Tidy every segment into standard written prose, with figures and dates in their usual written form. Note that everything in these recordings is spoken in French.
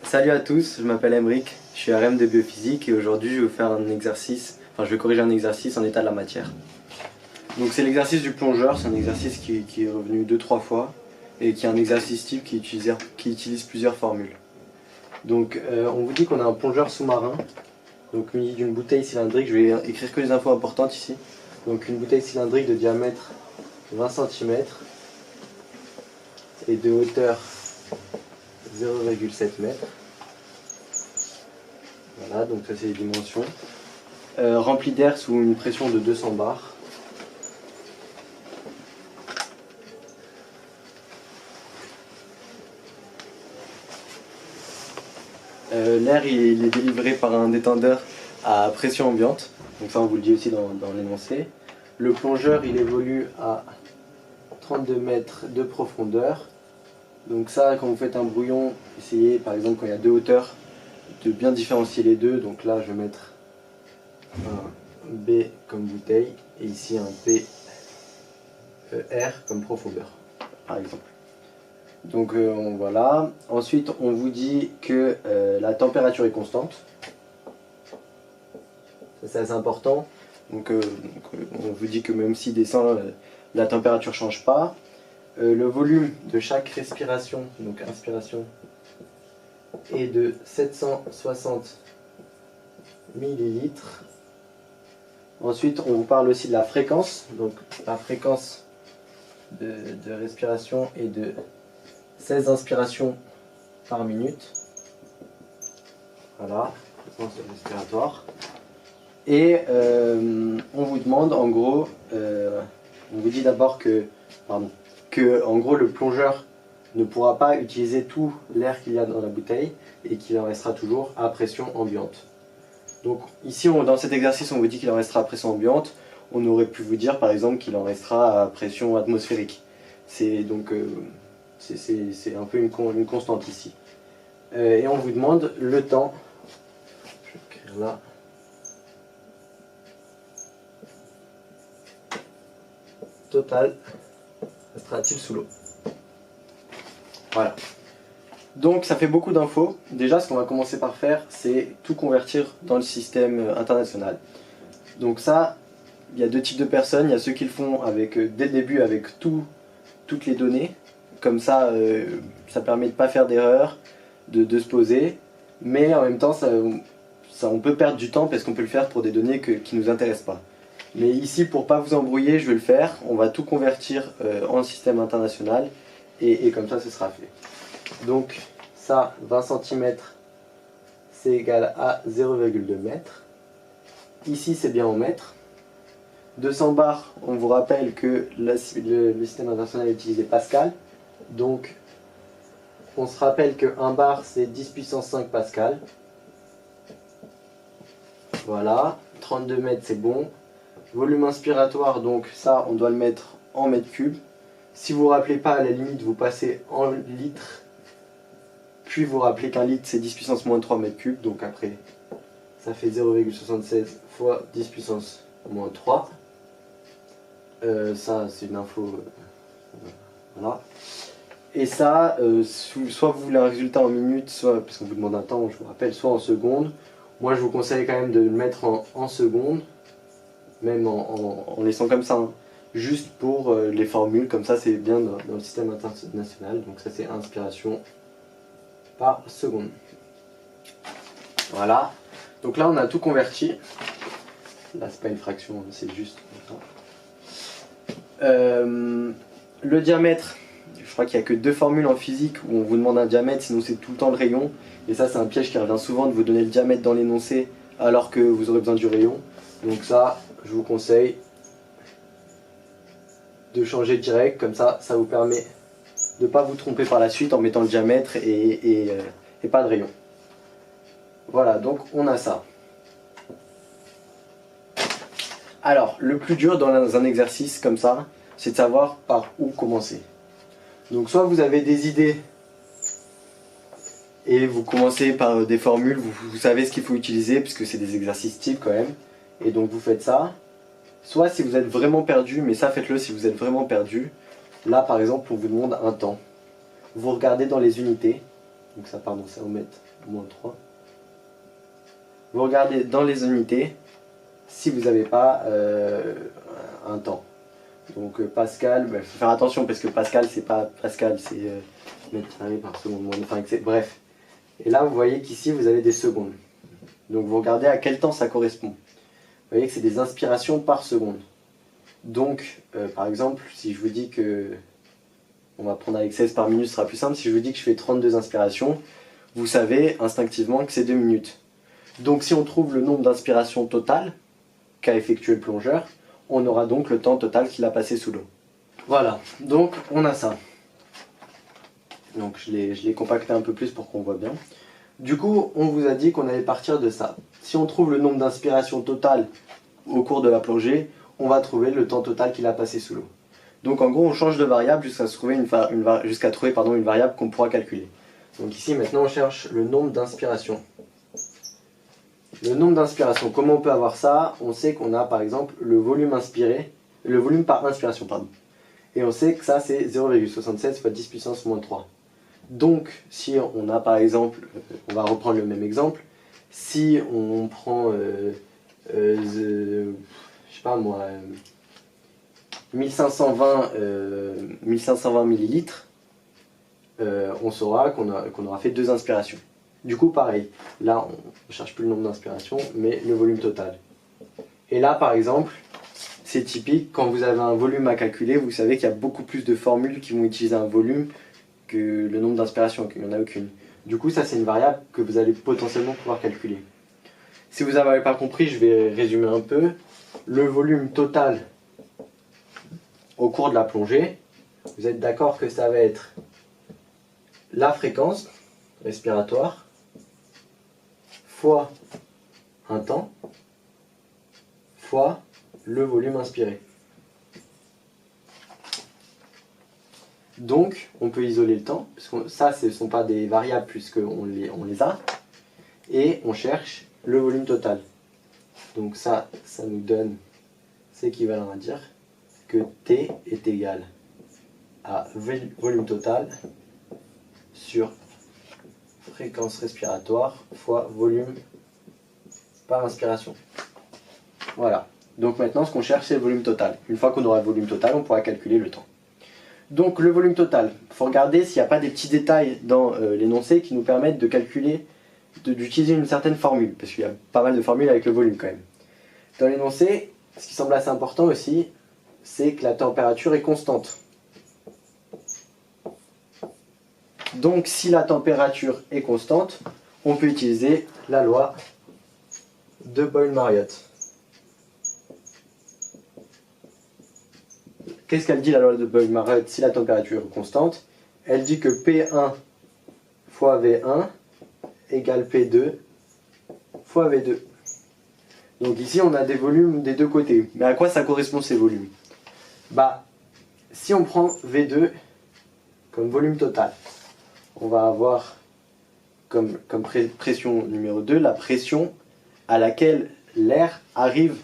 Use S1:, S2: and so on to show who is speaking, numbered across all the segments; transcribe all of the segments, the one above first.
S1: Salut à tous, je m'appelle Emric, je suis RM de biophysique et aujourd'hui je vais vous faire un exercice, je vais corriger un exercice en état de la matière. Donc c'est l'exercice du plongeur, c'est un exercice qui est revenu 2-3 fois et qui est un exercice type qui utilise plusieurs formules. Donc on vous dit qu'on a un plongeur sous-marin, donc muni d'une bouteille cylindrique, je vais écrire que les infos importantes ici. Donc une bouteille cylindrique de diamètre 20 cm et de hauteur 0,7 m. Voilà, donc ça c'est les dimensions. Rempli d'air sous une pression de 200 bars. L'air il est délivré par un détendeur à pression ambiante. Donc ça on vous le dit aussi dans l'énoncé. Le plongeur il évolue à 32 mètres de profondeur. Donc ça quand vous faites un brouillon, essayez par exemple quand il y a deux hauteurs de bien différencier les deux. Donc là je vais mettre un B comme bouteille et ici un P R comme profondeur par exemple. Donc voilà. Ensuite on vous dit que la température est constante. Ça c'est assez important. Donc on vous dit que même s'il descend, la température ne change pas. Le volume de chaque respiration, donc inspiration, est de 760 millilitres. Ensuite, on vous parle aussi de la fréquence. Donc la fréquence de respiration est de 16 inspirations par minute. Voilà, fréquence respiratoire. Et on vous demande en gros, on vous dit d'abord que en gros le plongeur ne pourra pas utiliser tout l'air qu'il y a dans la bouteille et qu'il en restera toujours à pression ambiante. Donc ici dans cet exercice on vous dit qu'il en restera à pression ambiante, on aurait pu vous dire par exemple qu'il en restera à pression atmosphérique. C'est donc c'est un peu une constante ici. Et on vous demande le temps, je vais écrire là, total restera-t-il sous l'eau. Voilà. Donc ça fait beaucoup d'infos. Déjà ce qu'on va commencer par faire c'est tout convertir dans le système international. Donc ça, il y a deux types de personnes. Il y a ceux qui le font avec, dès le début avec toutes les données. Comme ça, ça permet de ne pas faire d'erreur, de se poser. Mais en même temps, on peut perdre du temps parce qu'on peut le faire pour des données qui ne nous intéressent pas. Mais ici, pour ne pas vous embrouiller, je vais le faire. On va tout convertir en système international et comme ça, ce sera fait. Donc ça, 20 cm, c'est égal à 0,2 m. Ici, c'est bien en mètres. 200 bars, on vous rappelle que le système international utilisait Pascal. Donc, on se rappelle que 1 bar, c'est 10 puissance 5 Pascal. Voilà, 32 mètres, c'est bon. Volume inspiratoire, donc ça, on doit le mettre en mètres cubes. Si vous ne vous rappelez pas, à la limite, vous passez en litres. Puis vous rappelez qu'un litre, c'est 10 puissance moins 3 mètres cubes. Donc après, ça fait 0,76 fois 10 puissance moins 3. Ça, c'est une info. Voilà. Et ça, soit vous voulez un résultat en minutes, soit, parce qu'on vous demande un temps, je vous rappelle, soit en secondes. Moi, je vous conseille quand même de le mettre en secondes. Même en laissant comme ça, hein. Juste pour les formules, comme ça c'est bien dans le système international. Donc ça c'est inspiration par seconde. Voilà, donc là on a tout converti. Là c'est pas une fraction, c'est juste comme ça. Le diamètre, je crois qu'il n'y a que deux formules en physique où on vous demande un diamètre, sinon c'est tout le temps le rayon. Et ça c'est un piège qui revient souvent de vous donner le diamètre dans l'énoncé alors que vous aurez besoin du rayon. Donc ça, je vous conseille de changer direct, comme ça, ça vous permet de ne pas vous tromper par la suite en mettant le diamètre et pas de rayon. Voilà, donc on a ça. Alors, le plus dur dans un exercice comme ça, c'est de savoir par où commencer. Donc soit vous avez des idées et vous commencez par des formules, vous savez ce qu'il faut utiliser puisque c'est des exercices types quand même. Et donc vous faites ça. Soit si vous êtes vraiment perdu, mais ça faites-le si vous êtes vraiment perdu. Là par exemple on vous demande un temps. vous regardez dans les unités. Donc ça, pardon, ça va mettre moins 3. Vous regardez dans les unités si vous n'avez pas un temps. Donc Pascal, il faut faire attention parce que Pascal, c'est pas Pascal, c'est mètre carré par seconde. Enfin, bref. Et là, vous voyez qu'ici, vous avez des secondes. Donc vous regardez à quel temps ça correspond. Vous voyez que c'est des inspirations par seconde. Donc, par exemple, si je vous dis que, on va prendre avec 16 par minute, ce sera plus simple. Si je vous dis que je fais 32 inspirations, vous savez instinctivement que c'est 2 minutes. Donc si on trouve le nombre d'inspirations totales qu'a effectué le plongeur, on aura donc le temps total qu'il a passé sous l'eau. Voilà, donc on a ça. Donc je l'ai compacté un peu plus pour qu'on voit bien. Du coup, on vous a dit qu'on allait partir de ça. Si on trouve le nombre d'inspirations totales au cours de la plongée, on va trouver le temps total qu'il a passé sous l'eau. Donc en gros, on change de variable jusqu'à trouver une variable qu'on pourra calculer. Donc ici, maintenant, on cherche le nombre d'inspirations. Le nombre d'inspirations, comment on peut avoir ça? On sait qu'on a par exemple le volume inspiré, le volume par inspiration, pardon. Et on sait que ça c'est 0,76 fois 10 puissance moins 3. Donc si on a par exemple, on va reprendre le même exemple, si on prend, je sais pas moi, 1520 millilitres, on saura qu'on aura fait 2 inspirations. Du coup, pareil, là, on ne cherche plus le nombre d'inspirations, mais le volume total. Et là, par exemple, c'est typique, quand vous avez un volume à calculer, vous savez qu'il y a beaucoup plus de formules qui vont utiliser un volume que le nombre d'inspirations, qu'il n'y en a aucune. Du coup, ça, c'est une variable que vous allez potentiellement pouvoir calculer. Si vous n'avez pas compris, je vais résumer un peu. Le volume total au cours de la plongée, vous êtes d'accord que ça va être la fréquence respiratoire fois un temps fois le volume inspiré. Donc, on peut isoler le temps, parce que ça, ce ne sont pas des variables puisqu'on les a, et on cherche le volume total. Donc ça nous donne, c'est équivalent à dire que T est égal à volume total sur fréquence respiratoire fois volume par inspiration. Voilà. Donc maintenant, ce qu'on cherche, c'est le volume total. Une fois qu'on aura le volume total, on pourra calculer le temps. Donc le volume total, il faut regarder s'il n'y a pas des petits détails dans l'énoncé qui nous permettent de calculer, d'utiliser une certaine formule, parce qu'il y a pas mal de formules avec le volume quand même. Dans l'énoncé, ce qui semble assez important aussi, c'est que la température est constante. Donc si la température est constante, on peut utiliser la loi de Boyle-Mariotte. Qu'est-ce qu'elle dit la loi de Boyle-Mariotte si la température est constante? Elle dit que P1 fois V1 égale P2 fois V2. Donc ici on a des volumes des deux côtés. Mais à quoi ça correspond ces volumes? Bah, si on prend V2 comme volume total, on va avoir comme pression numéro 2 la pression à laquelle l'air arrive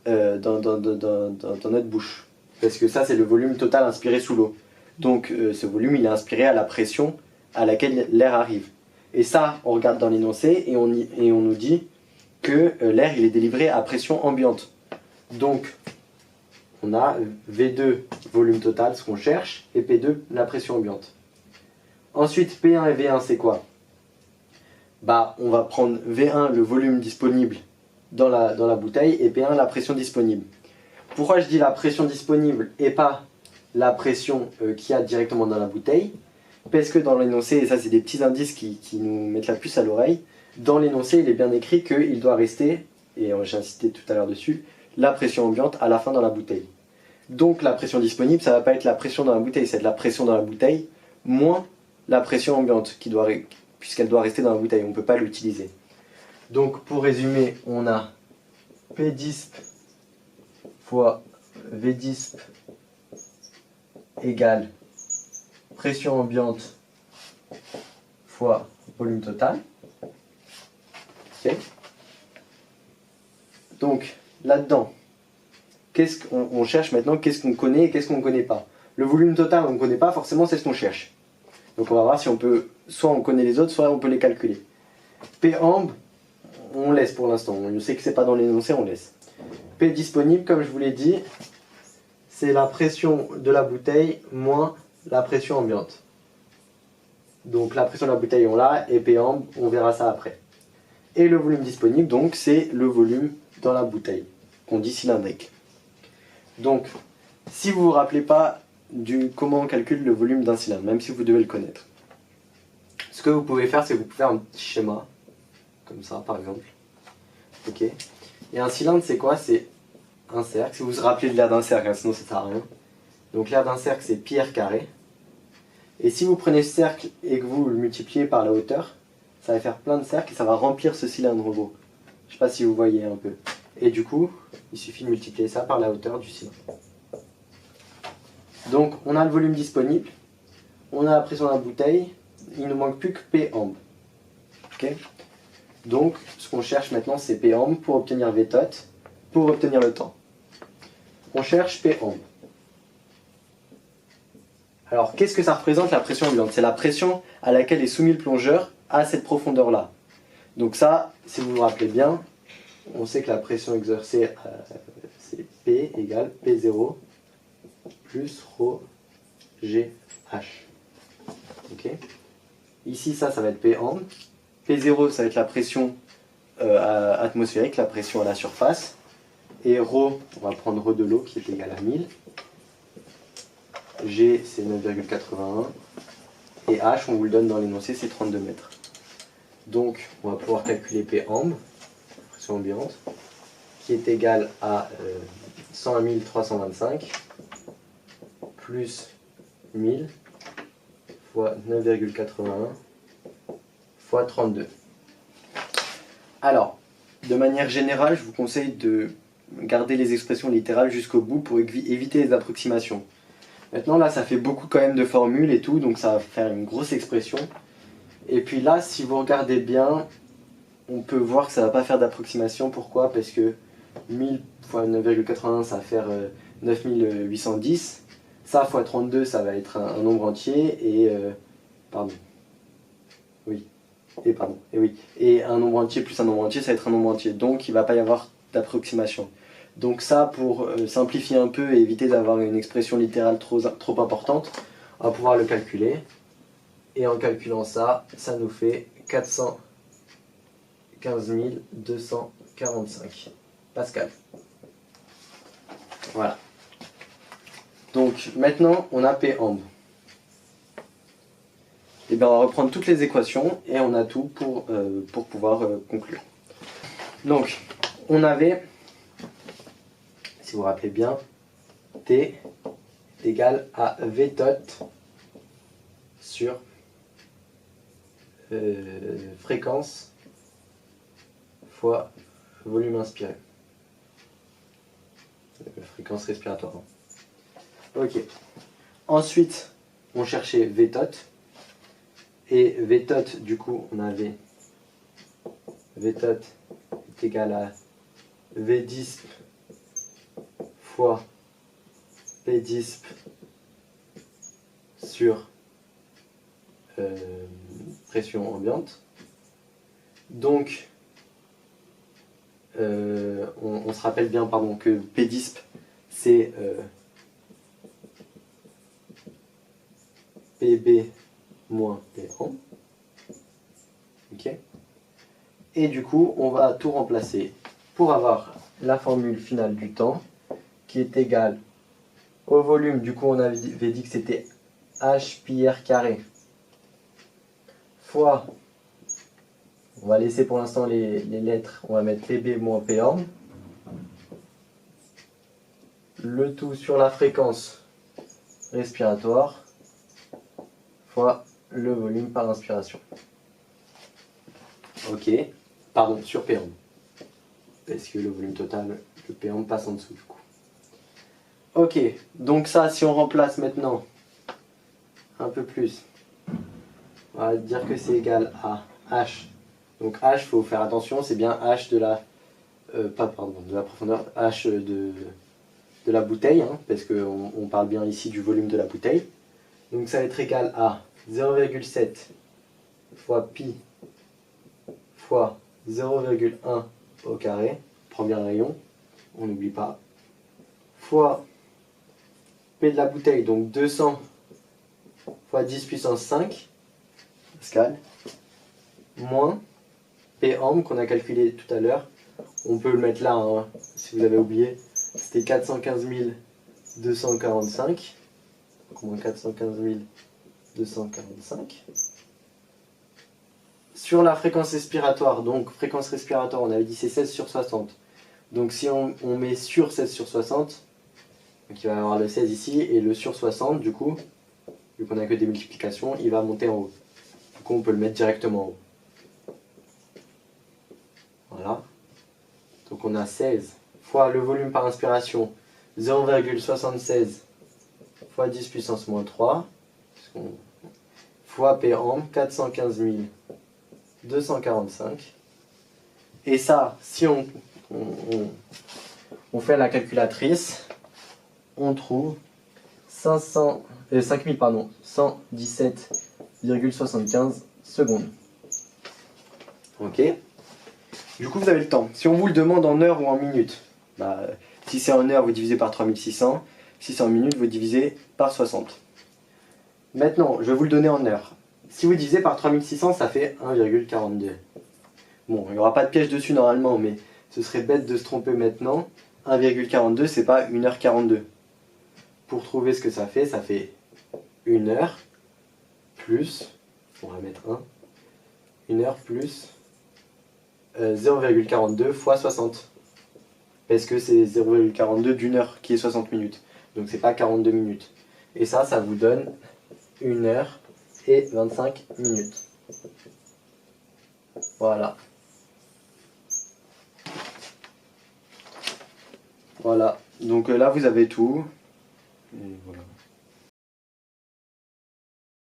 S1: dans notre bouche. Parce que ça, c'est le volume total inspiré sous l'eau. Donc ce volume, il est inspiré à la pression à laquelle l'air arrive. Et ça, on regarde dans l'énoncé et on nous dit que l'air, il est délivré à pression ambiante. Donc, on a V2, volume total, ce qu'on cherche, et P2, la pression ambiante. Ensuite, P1 et V1, c'est quoi? Bah, on va prendre V1, le volume disponible dans la bouteille, et P1, la pression disponible. Pourquoi je dis la pression disponible et pas la pression qu'il y a directement dans la bouteille? Parce que dans l'énoncé, et ça c'est des petits indices qui nous mettent la puce à l'oreille, dans l'énoncé il est bien écrit qu'il doit rester, et j'ai insisté tout à l'heure dessus, la pression ambiante à la fin dans la bouteille. Donc la pression disponible, ça ne va pas être la pression dans la bouteille, c'est de la pression dans la bouteille moins la pression ambiante, puisqu'elle doit rester dans la bouteille, on ne peut pas l'utiliser. Donc pour résumer, on a P10 fois V10 égale pression ambiante fois volume total. Okay. Donc là-dedans, on cherche maintenant qu'est-ce qu'on connaît et qu'est-ce qu'on ne connaît pas. Le volume total, on ne connaît pas, forcément, c'est ce qu'on cherche. Donc on va voir si on peut, soit on connaît les autres, soit on peut les calculer. P amb, on laisse pour l'instant. On sait que c'est pas dans l'énoncé, on laisse. P disponible, comme je vous l'ai dit, c'est la pression de la bouteille moins la pression ambiante. Donc la pression de la bouteille, on l'a, et P amb, on verra ça après. Et le volume disponible, donc c'est le volume dans la bouteille, qu'on dit cylindrique. Donc, si vous ne vous rappelez pas comment on calcule le volume d'un cylindre, même si vous devez le connaître, ce que vous pouvez faire, c'est que vous pouvez faire un petit schéma, comme ça par exemple. Ok. Et un cylindre, c'est quoi? C'est un cercle. Si vous vous rappelez de l'aire d'un cercle, hein, sinon ça ne sert à rien. Donc l'aire d'un cercle, c'est pi r carré. Et si vous prenez ce cercle et que vous le multipliez par la hauteur, ça va faire plein de cercles et ça va remplir ce cylindre en gros. Je ne sais pas si vous voyez un peu. Et du coup, il suffit de multiplier ça par la hauteur du cylindre. Donc on a le volume disponible, on a la pression de la bouteille, il ne nous manque plus que P amb. Okay. Donc ce qu'on cherche maintenant c'est P amb pour obtenir V tot, pour obtenir le temps. On cherche P amb. Alors qu'est-ce que ça représente la pression ambiante? C'est la pression à laquelle est soumis le plongeur à cette profondeur-là. Donc ça, si vous vous rappelez bien, on sait que la pression exercée c'est P égale P0 plus ρ g h. Okay. Ici, ça va être P amb. P0, ça va être la pression atmosphérique, la pression à la surface. Et ρ, on va prendre ρ de l'eau qui est égal à 1000. G, c'est 9,81. Et H, on vous le donne dans l'énoncé, c'est 32 mètres. Donc, on va pouvoir calculer P amb, pression ambiante, qui est égale à 101 325 plus 1000 fois 9,81 fois 32. Alors, de manière générale, je vous conseille de garder les expressions littérales jusqu'au bout pour éviter les approximations. Maintenant, là, ça fait beaucoup quand même de formules et tout, donc ça va faire une grosse expression. Et puis là, si vous regardez bien, on peut voir que ça ne va pas faire d'approximation. Pourquoi? Parce que 1000 fois 9,81, ça va faire 9810. Ça fois 32, ça va être un nombre entier. Et pardon. Oui. Et pardon. Et oui. Et un nombre entier plus un nombre entier, ça va être un nombre entier. Donc, il ne va pas y avoir d'approximation. Donc ça, pour simplifier un peu et éviter d'avoir une expression littérale trop importante, on va pouvoir le calculer. Et en calculant ça, ça nous fait 415 245 pascal. Voilà. Donc maintenant, on a P amb. Et bien on va reprendre toutes les équations et on a tout pour pouvoir conclure. Donc, on avait, si vous vous rappelez bien, T est égal à V tot sur fréquence fois volume inspiré. Fréquence respiratoire. Ok. Ensuite, on cherchait V tot. Et V tot, du coup, on avait V tot est égal à V disp fois P disp sur pression ambiante. Donc, on se rappelle bien que P disp, c'est PB moins P amb. Ok. Et du coup, on va tout remplacer pour avoir la formule finale du temps qui est égale au volume. Du coup, on avait dit que c'était H pi r carré fois, on va laisser pour l'instant les lettres, on va mettre PB moins P amb, le tout sur la fréquence respiratoire fois le volume par inspiration. Ok, pardon, sur P amb, parce que le volume total, le P amb passe en dessous du coup. Ok, donc ça, si on remplace maintenant un peu plus, on va dire que c'est égal à H. Donc H, il faut faire attention, c'est bien H de la, de la profondeur, H de de la bouteille, hein, parce qu'on parle bien ici du volume de la bouteille. Donc ça va être égal à 0,7 fois pi fois 0,1 au carré, prends bien le rayon, on n'oublie pas, fois P de la bouteille, donc 200 fois 10 puissance 5, Pascal, moins P amp qu'on a calculé tout à l'heure, on peut le mettre là, hein, si vous avez oublié, c'était 415 245, donc moins 415 245. Sur la fréquence respiratoire, donc fréquence respiratoire, on avait dit c'est 16 sur 60. Donc si on met sur 16 sur 60, donc il va y avoir le 16 ici, et le sur 60, du coup, vu qu'on n'a que des multiplications, il va monter en haut. Du coup, on peut le mettre directement en haut. Voilà. Donc on a 16 fois le volume par inspiration, 0,76 fois 10 puissance moins 3, fois P amp, 415 245. Et ça, si on fait la calculatrice, on trouve 117,75 secondes. Ok. Du coup, vous avez le temps. Si on vous le demande en heures ou en minutes, bah, si c'est en heures, vous divisez par 3600. Si c'est en minutes, vous divisez par 60. Maintenant, je vais vous le donner en heures. Si vous divisez par 3600, ça fait 1,42. Bon, il n'y aura pas de piège dessus normalement, mais ce serait bête de se tromper maintenant. 1,42, c'est pas 1h42. Pour trouver ce que ça fait 1 heure plus, on va mettre 1 heure plus 0,42 fois 60. Parce que c'est 0,42 d'une heure qui est 60 minutes. Donc c'est pas 42 minutes. Et ça vous donne 1 heure et 25 minutes. Voilà. Voilà. Donc là vous avez tout. Et voilà.